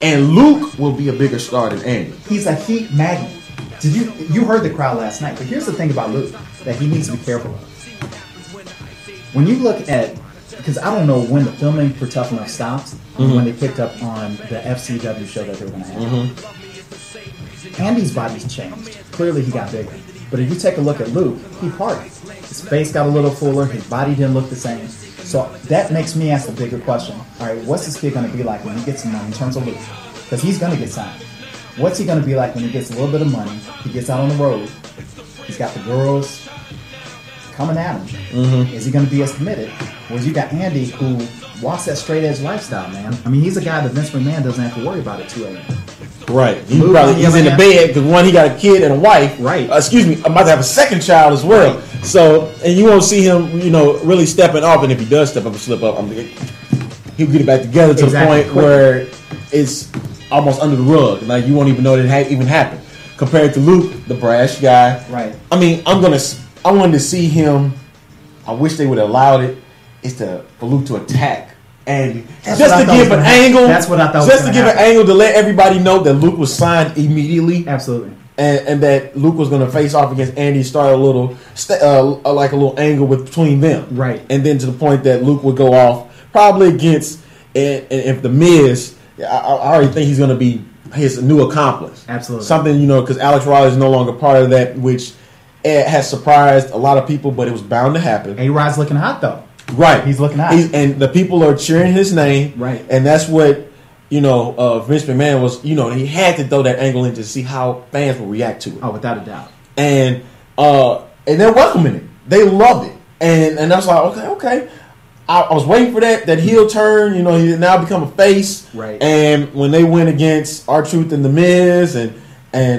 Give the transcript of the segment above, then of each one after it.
And Luke will be a bigger star than Andy. He's a heat magnet. You heard the crowd last night, but here's the thing about Luke that he needs to be careful of. When you look at, because I don't know when the filming for Tough Enough stops, when they picked up on the FCW show that they were going to have. Andy's body's changed. Clearly he got bigger. But if you take a look at Luke, he partied. His face got a little fuller. His body didn't look the same. So that makes me ask a bigger question. All right, what's this kid going to be like when he gets some money in terms of Luke? Because he's going to get signed. What's he going to be like when he gets a little bit of money? He gets out on the road. He's got the girls coming at him. Is he going to be as committed? Whereas you got Andy, who walks that straight edge lifestyle, man. I mean, he's a guy that Vince McMahon doesn't have to worry about at 2 a.m. Right. He's in the bed because one, he got a kid and a wife. Right. Excuse me, I'm about to have a second child as well. Right. So, and you won't see him, really stepping up. And if he does step up and slip up, he'll get it back together to the point where it's almost under the rug. Like you won't even know that it even happened. Compared to Luke, the brash guy. Right. I mean, I wanted to see him. I wish they would have allowed it. For Luke to attack. And just to give an angle. That's what I thought. Just to give an angle to let everybody know that Luke was signed immediately. Absolutely. And that Luke was going to face off against Andy, start a little angle between them. Right. And then to the point that Luke would go off probably against, and if the Miz, I already think he's going to be his new accomplice. Absolutely. Something, because Alex Riley is no longer part of that, which has surprised a lot of people, but it was bound to happen. A-Rod's looking hot, though. Right. He's looking hot. And the people are cheering his name. Right. And that's what, Vince McMahon was, he had to throw that angle in to see how fans will react to it. Oh, without a doubt. And they're welcoming it. They love it. And I was like, okay. I was waiting for that heel turn. He now become a face. Right. And when they went against R-Truth and The Miz and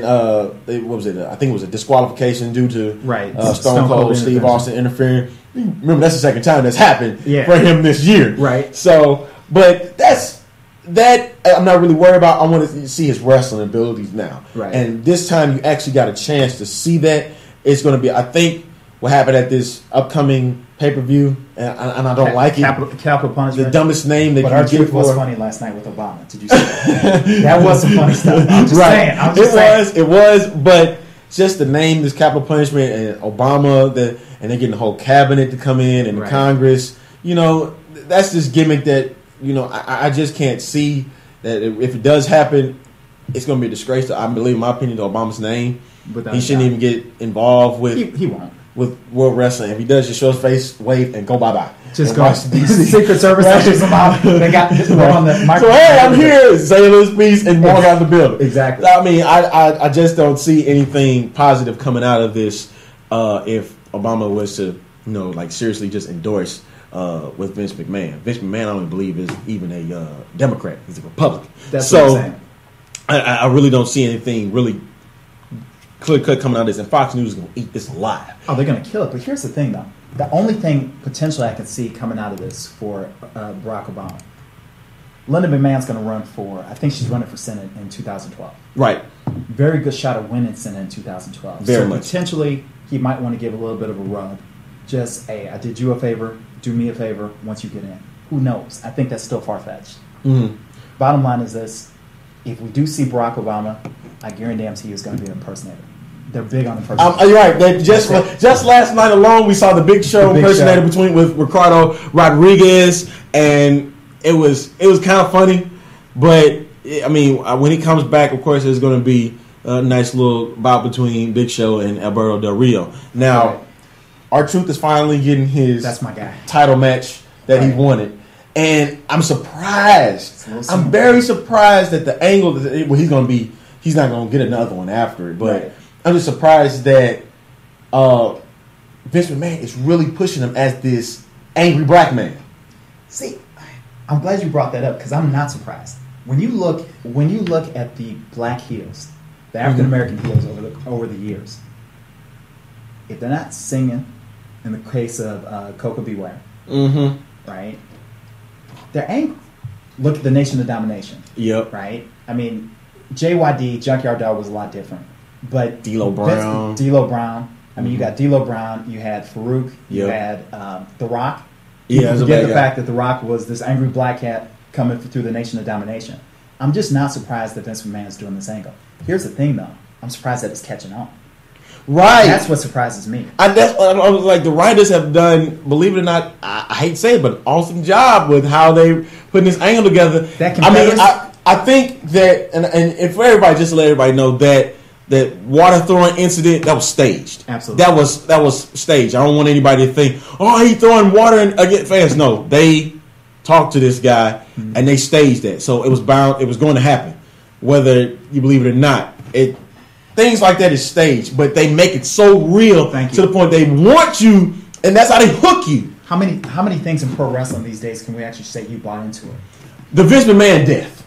what was it? I think it was a disqualification due to Stone Cold Steve Austin interfering. Remember, that's the second time that's happened for him this year. Right. So, but that I'm not really worried about. I want to see his wrestling abilities now. Right. And this time you actually got a chance to see that. It's going to be, I think, what happened at this upcoming pay-per-view, and I don't like it. Capital Punishment. The dumbest name that but you our get truth for was funny last night with Obama. Did you see that? That was some funny stuff. I'm just saying. It was, but just the name, this Capital Punishment, and Obama, and they're getting the whole cabinet to come in and the Congress. That's this gimmick that I just can't see that if it does happen, it's going to be a disgrace to, I believe, in my opinion, to Obama's name. He shouldn't even get involved with. He won't. With World Wrestling. If he does, just show his face, wave, and go bye-bye. Just go. Secret Service touches him out. They got this on the microphone. So, hey, I'm here. Say this piece and walk out the building. Exactly. I mean, I just don't see anything positive coming out of this if Obama was to, seriously just endorse with Vince McMahon. Vince McMahon, I don't believe, is even a Democrat. He's a Republican. That's what I'm saying. I really don't see anything really clear-cut coming out of this, and Fox News is going to eat this alive. Oh, they're going to kill it. But here's the thing, though. The only thing potentially I can see coming out of this for Barack Obama, Linda McMahon's going to run for, I think she's running for Senate in 2012. Right. Very good shot of winning Senate in 2012. Very much. Potentially, he might want to give a little bit of a rub. Just, hey, I did you a favor, do me a favor once you get in. Who knows? I think that's still far-fetched. Mm-hmm. Bottom line is this. If we do see Barack Obama, I guarantee he is going to be an impersonator. They're big on impersonators. You're right. Just last night alone, we saw the Big Show impersonator with Ricardo Rodriguez, and it was kind of funny. But I mean, when he comes back, of course, there's going to be a nice little bout between Big Show and Alberto Del Rio. Now, R-Truth is finally getting his title match that he wanted. And I'm surprised. I'm very surprised that the angle that he's going to be, he's not going to get another one after it. But I'm just surprised that Vince McMahon is really pushing him as this angry black man. See, I'm glad you brought that up because I'm not surprised. When you look at the black heels, the African American heels over the years, if they're not singing, in the case of Coca Beware, right? They're angry. Look at the Nation of Domination. Yep. Right? I mean, JYD, Junkyard Dog was a lot different. But D'Lo Brown. I mean, you got D'Lo Brown, you had Farouk, you had The Rock. Yeah, forget the fact that The Rock was this angry black cat coming through the Nation of Domination. I'm just not surprised that Vince McMahon is doing this angle. Here's the thing, though. I'm surprised that it's catching on. Right. That's what surprises me. That's what I was like. The writers have done, believe it or not, I hate to say it, but an awesome job with how they putting this angle together. I think that, and for everybody, just to let everybody know that water throwing incident, that was staged. Absolutely. That was staged. I don't want anybody to think, oh, he throwing water against fans. No, they talked to this guy and they staged that. So it was going to happen, whether you believe it or not. Things like that is staged, but they make it so real to the point they want you, and that's how they hook you. How many things in pro wrestling these days can we actually say you bought into it? The Vince McMahon death.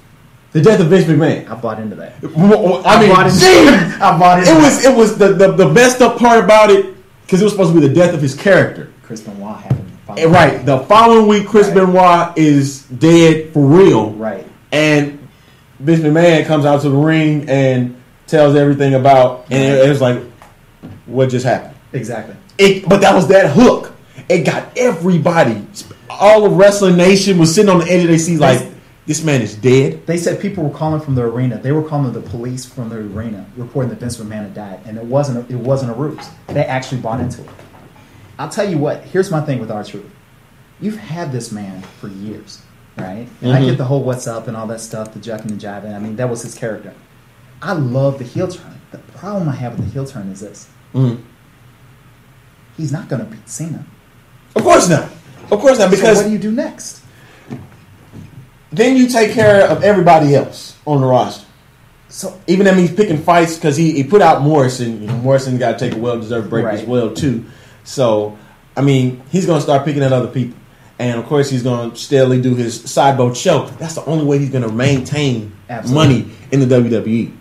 The death of Vince McMahon. I bought into that. I bought into it. It was the messed up part about it, because it was supposed to be the death of his character. Chris Benoit happened. Right. The following week, Chris Benoit is dead for real. Right. And Vince McMahon comes out to the ring and tells everything about, and it was like, what just happened? Exactly. But that was that hook. It got everybody. All of Wrestling Nation was sitting on the edge of their seats like, this man is dead. They said people were calling from the arena. They were calling the police from the arena, reporting that Vince McMahon had died, and it wasn't a ruse. They actually bought into it. I'll tell you what. Here's my thing with R-Truth. You've had this man for years, right? And I get the whole what's up and all that stuff, the jucking and jiving. I mean, that was his character. I love the heel turn. The problem I have with the heel turn is this. He's not going to beat Cena. Of course not. Because so what do you do next? Then you take care of everybody else on the roster. So even if he's picking fights, because he put out Morrison. You know, Morrison got to take a well-deserved break as well too. So I mean, he's going to start picking at other people, and of course he's going to steadily do his sideboat show. That's the only way he's going to maintain money in the WWE.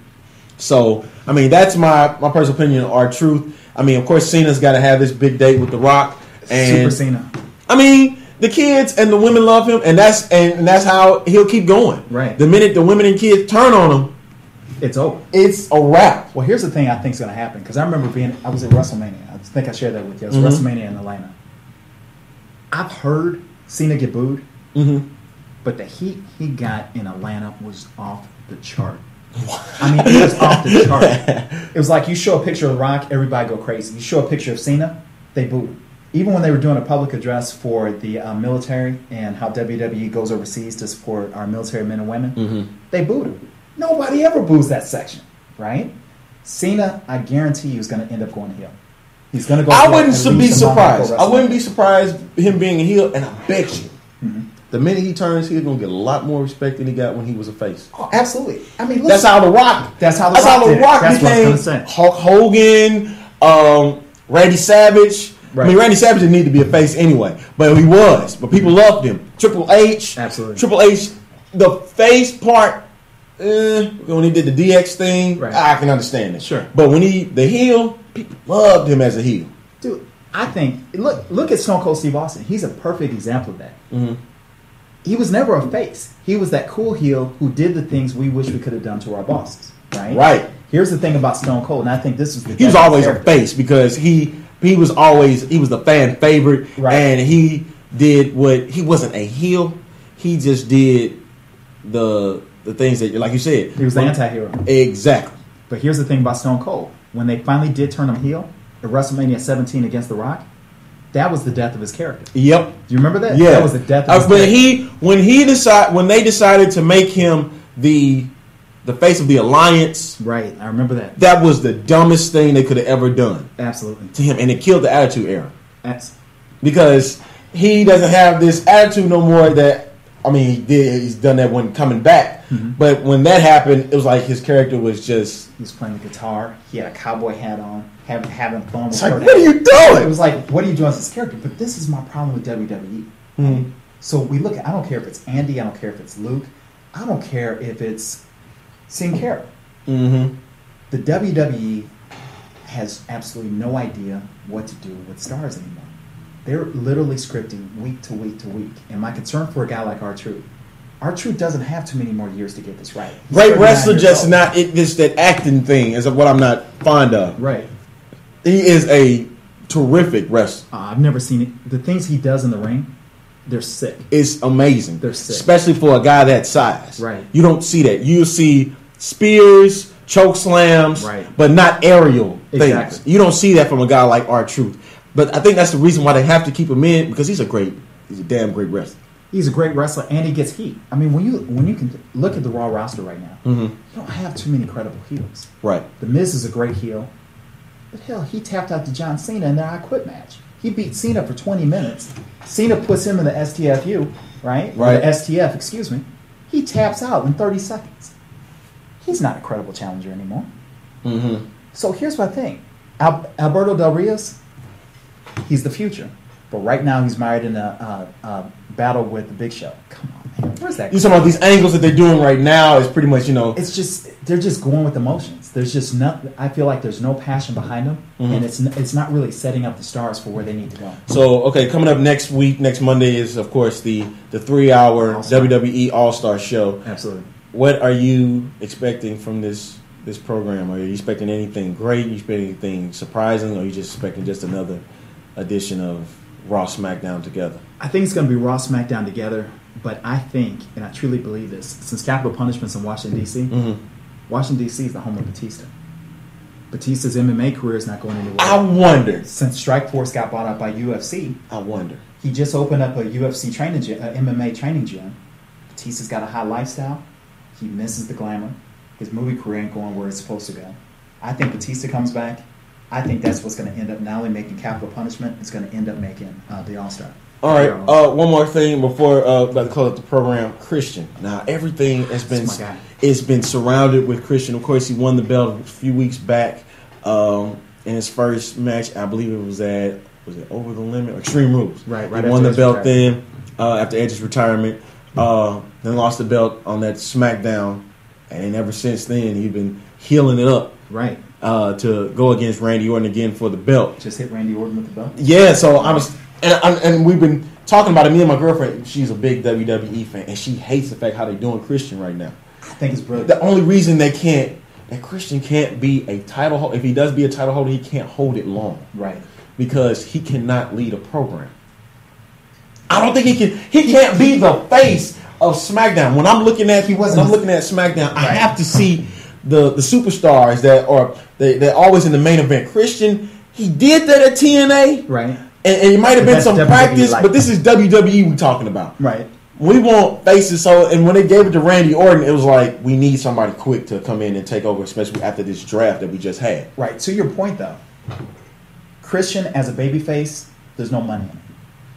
So I mean, that's my personal opinion on R-Truth. I mean, of course, Cena's got to have this big date with The Rock, and Super Cena. I mean, the kids and the women love him, and that's how he'll keep going. Right. The minute the women and kids turn on him, it's over. It's a wrap. Well, here's the thing I think is going to happen, because I remember I was at WrestleMania. I think I shared that with you. It was WrestleMania in Atlanta. I've heard Cena get booed, but the heat he got in Atlanta was off the chart. I mean, it was off the chart. It was like you show a picture of The Rock, everybody go crazy. You show a picture of Cena, they boo. Even when they were doing a public address for the military and how WWE goes overseas to support our military men and women, they booed him. Nobody ever boos that section, right? Cena, I guarantee you, is going to end up going heel. He's going to go. I wouldn't be surprised. I wouldn't be surprised him being a heel, and I bet you, the minute he turns, he's going to get a lot more respect than he got when he was a face. Oh, absolutely. I mean, listen, that's how The Rock. That's how The Rock became Hulk Hogan, Randy Savage. Right. I mean, Randy Savage didn't need to be a face anyway, but he was. But people loved him. Triple H. Absolutely. Triple H, the face part, when he did the DX thing, I can understand it. Sure. But when the heel, people loved him as a heel. Dude, I think, look at Stone Cold Steve Austin. He's a perfect example of that. He was never a face. He was that cool heel who did the things we wish we could have done to our bosses. Right? Right. Here's the thing about Stone Cold, and I think this is the he was always a face because he was the fan favorite, and he did what he wasn't a heel. He just did the things that, like you said, he was the anti-hero. Exactly. But here's the thing about Stone Cold: when they finally did turn him heel at WrestleMania 17 against The Rock, that was the death of his character. Yep. Do you remember that? Yeah. That was the death of his character. When they decided to make him the face of the alliance. Right, I remember that. That was the dumbest thing they could have ever done. Absolutely. To him, and it killed the Attitude Era. Absolutely. Because he doesn't have this attitude no more that, I mean, he's done that when coming back. But when that happened, it was like his character was just... He was playing the guitar. He had a cowboy hat on, having fun with her. Like, what are you doing? It was like, what are you doing as this character? But this is my problem with WWE. So we look at, I don't care if it's Andy, I don't care if it's Luke, I don't care if it's Sin Cara. The WWE has absolutely no idea what to do with stars anymore. They're literally scripting week to week to week. And my concern for a guy like R-Truth doesn't have too many more years to get this right. Great wrestler, just not this that acting thing is what I'm not fond of. Right. He is a terrific wrestler. I've never seen it. The things he does in the ring, They're sick. It's amazing. They're sick. Especially for a guy that size. Right. You don't see that. You see spears, choke slams, right, but not aerial things. Exactly. You don't see that from a guy like R-Truth. But I think that's the reason why they have to keep him in, because he's a damn great wrestler. He's a great wrestler, and he gets heat. I mean, when you can look at the Raw roster right now, you don't have too many credible heels. Right. The Miz is a great heel. But hell, he tapped out to John Cena in their I Quit match. He beat Cena for 20 minutes. Cena puts him in the STFU, right? Right. Or the STF, excuse me. He taps out in 30 seconds. He's not a credible challenger anymore. Mm-hmm. So here's my thing. Alberto Del Rios, he's the future. But right now he's mired in a battle with the Big Show. Come on, man. Where's that? You talking about these angles that they're doing right now is pretty much, It's just, they're just going with emotions. There's just I feel like there's no passion behind them. And it's not really setting up the stars for where they need to go. So, okay, coming up next Monday is, of course, the 3-hour WWE All-Star show. Absolutely. What are you expecting from this program? Are you expecting anything great? Are you expecting anything surprising? Or are you just expecting just another edition of Raw SmackDown together? I think it's going to be Raw SmackDown together, but I think, and I truly believe this, since Capital Punishment's in Washington, D.C., Washington, D.C. is the home of Batista. Batista's MMA career is not going anywhere. I wonder. Since Strikeforce got bought out by UFC, I wonder. He just opened up a UFC training gym, MMA training gym. Batista's got a high lifestyle. He misses the glamour. His movie career ain't going where it's supposed to go. I think Batista comes back. I think that's what's going to end up not only making Capital Punishment, it's going to end up making the All-Star. All right, one more thing before about to close up the program. Christian. Now everything has been surrounded with Christian. Of course, he won the belt a few weeks back in his first match. I believe it was it Over the Limit? Extreme Rules. Right. He won the belt then after Edge's retirement. Then lost the belt on that SmackDown, and ever since then he's been healing it up. Right. To go against Randy Orton again for the belt. Just hit Randy Orton with the belt? Yeah, so I was... And we've been talking about it. Me and my girlfriend, she's a big WWE fan, and she hates the fact how they're doing Christian right now. I think it's brilliant. The only reason that Christian can't be a title holder, if he does be a title holder, he can't hold it long. Right. Because he cannot lead a program. I don't think he can. He can't be the face of SmackDown. When I'm looking at SmackDown, I have to see the superstars they're always in the main event. Christian, he did that at TNA. Right. And it might have been some practice, but this is WWE we're talking about. Right. We want faces. So, and when they gave it to Randy Orton, it was like, we need somebody quick to come in and take over, especially after this draft that we just had. Right. To your point, though, Christian as a babyface, there's no money in it.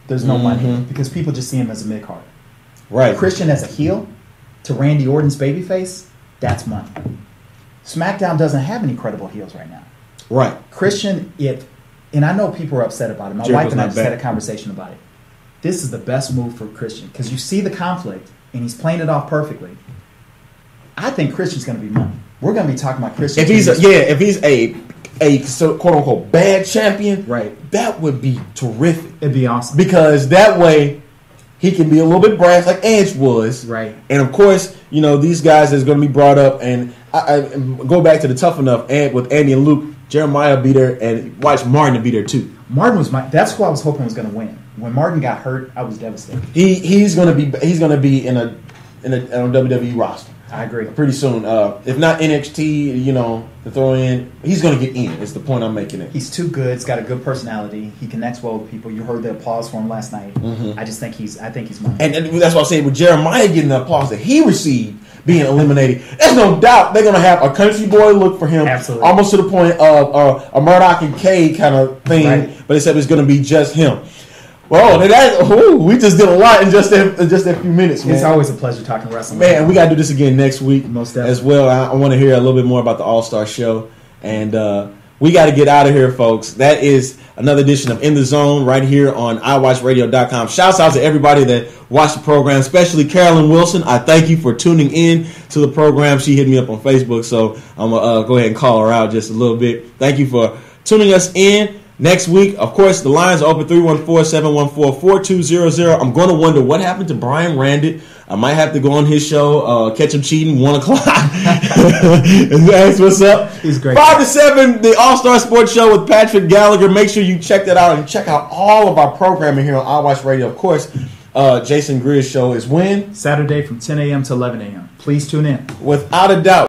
There's no money in it because people just see him as a mid-card. Right. Christian as a heel to Randy Orton's babyface, that's money. SmackDown doesn't have any credible heels right now. Right. Christian, and I know people are upset about it. My wife and I just had a conversation about it. This is the best move for Christian because you see the conflict and he's playing it off perfectly. I think Christian's going to be money. We're going to be talking about Christian. If he's a quote unquote bad champion, right, that would be terrific. It'd be awesome because that way he can be a little bit brash like Edge was, right. And of course, these guys that's going to be brought up, and I go back to the Tough Enough and with Andy and Luke. Jeremiah be there, and watch Martin be there too. Martin was that's who I was hoping was going to win. When Martin got hurt, I was devastated. He's going to be in a WWE roster. I agree. Pretty soon, if not NXT, to throw in, he's going to get in. It's the point I'm making. He's too good. He's got a good personality. He connects well with people. You heard the applause for him last night. I think he's money. And that's what I'm saying with Jeremiah getting the applause that he received. Being eliminated, there's no doubt they're gonna have a country boy look for him. Absolutely. Almost to the point of a Murdoch and Cade kind of thing. Right. But they said it's gonna be just him. Well, we just did a lot in just a few minutes, man. It's always a pleasure talking wrestling. Man, we gotta do this again next week. Most definitely. As well. I want to hear a little bit more about the All-Star show, and we got to get out of here, folks. That is another edition of In the Zone right here on iWatchRadio.com. Shouts out to everybody that watched the program, especially Carolyn Wilson. I thank you for tuning in to the program. She hit me up on Facebook, so I'm going to go ahead and call her out just a little bit. Thank you for tuning us in. Next week, of course, the lines are open 314-714-4200. I'm going to wonder what happened to Brian Randit. I might have to go on his show, catch him cheating 1 o'clock, and ask what's up. He's great. 5 to 7, the All-Star Sports Show with Patrick Gallagher. Make sure you check that out and check out all of our programming here on iWatch Radio. Of course, Jason Greer's show is when? Saturday from 10 a.m. to 11 a.m. Please tune in. Without a doubt.